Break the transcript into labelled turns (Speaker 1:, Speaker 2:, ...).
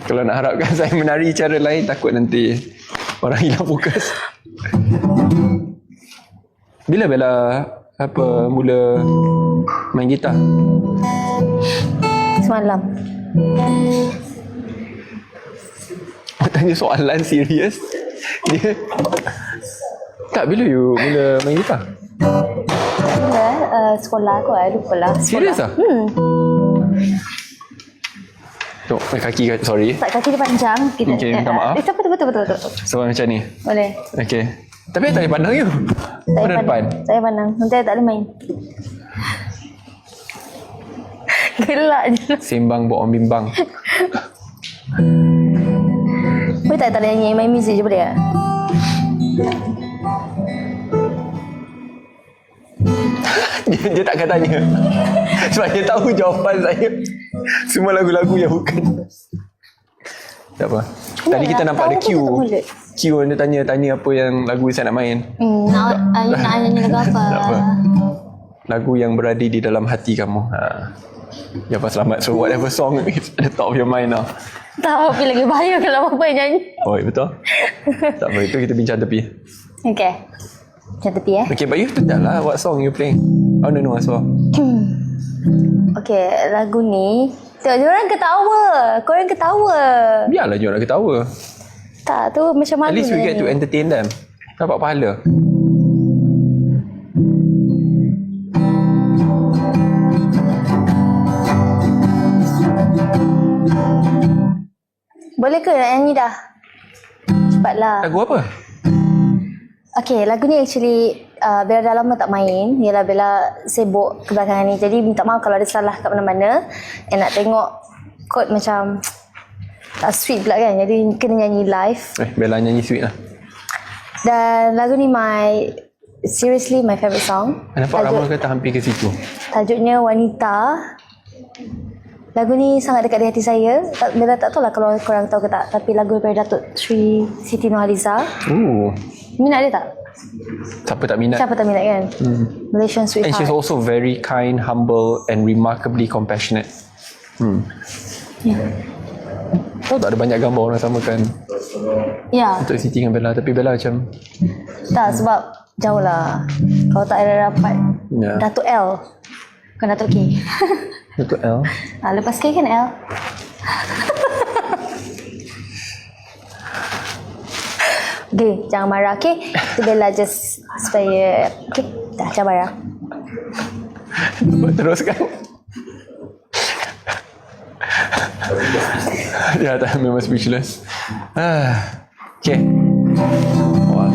Speaker 1: Kalau nak harapkan saya menari cara lain, takut nanti orang hilang fokus. Bila Bella mula main gitar?
Speaker 2: Semalam.
Speaker 1: Tanya soalan serius. Dia tak, bila you mula main gitar?
Speaker 2: Bila sekolah aku lupa lah.
Speaker 1: Serius ah? Tok, kaki, sorry.
Speaker 2: Tak, kaki dia panjang.
Speaker 1: Okay, minta maaf.
Speaker 2: Betul.
Speaker 1: So macam ni?
Speaker 2: Boleh.
Speaker 1: Okay. Tapi tak boleh pandang you. Pada depan.
Speaker 2: Saya pandang. Nanti saya tak boleh main. Gelak je.
Speaker 1: Sembang bohong bimbang.
Speaker 2: Boleh tak nyanyi main muzik je boleh tak?
Speaker 1: Dia takkan tanya. Sebab dia tahu jawapan saya. Semua lagu-lagu yang bukan. Tak apa. Tadi kita nampak ada Q yang dia tanya apa yang lagu saya nak main.
Speaker 2: Nak nyanyi lagu apa?
Speaker 1: Tak apa. Lagu yang berada di dalam hati kamu. Jawapan selamat. So whatever song is at the top of your mind now.
Speaker 2: Tak apa, lagi bahaya kalau apa yang nyanyi.
Speaker 1: Oh, betul? Tak apa, itu kita bincang tepi.
Speaker 2: Okay. Macam tepi
Speaker 1: Okay, but you have to tell lah what song you playing. I want to know as well.
Speaker 2: Okay, lagu ni tengok diorang ketawa. Korang ketawa.
Speaker 1: Biarlah je orang ketawa.
Speaker 2: Tak, tu macam mana?
Speaker 1: At least we get to entertain them. Dapat pahala.
Speaker 2: Boleh ke nak nyanyi dah? Cepatlah.
Speaker 1: Lagu apa?
Speaker 2: Okay, lagu ni actually Bella dah lama tak main. Yelah, Bella sibuk kebelakangan ni. Jadi minta maaf kalau ada salah kat mana-mana. And nak tengok kod macam tak sweet pula kan. Jadi kena nyanyi live.
Speaker 1: Bella nyanyi sweet lah.
Speaker 2: Dan lagu ni seriously my favourite song.
Speaker 1: Nampak ramai kata hampir ke situ.
Speaker 2: Tajuknya Wanita. Lagu ni sangat dekat di hati saya. Bella tak tahu lah kalau korang tahu ke tak. Tapi lagu daripada Datuk Sri Siti Nurhaliza. Minat dia tak?
Speaker 1: Siapa tak minat
Speaker 2: kan? Malaysian Sweetheart.
Speaker 1: And she's also very kind, humble and remarkably compassionate. Tahu tak ada banyak gambar orang samakan untuk Siti dengan Bella. Tapi Bella macam
Speaker 2: tak, sebab jauh lah. Kalau tak ada dapat Datuk L. Bukan Datuk K.
Speaker 1: Datuk L.
Speaker 2: Lepas K kan L. Okay, jangan marah. Okay, tu Bella just supaya okay, dah jangan marah.
Speaker 1: Teruskan. Ya, tak, memang speechless. Okay. Wow.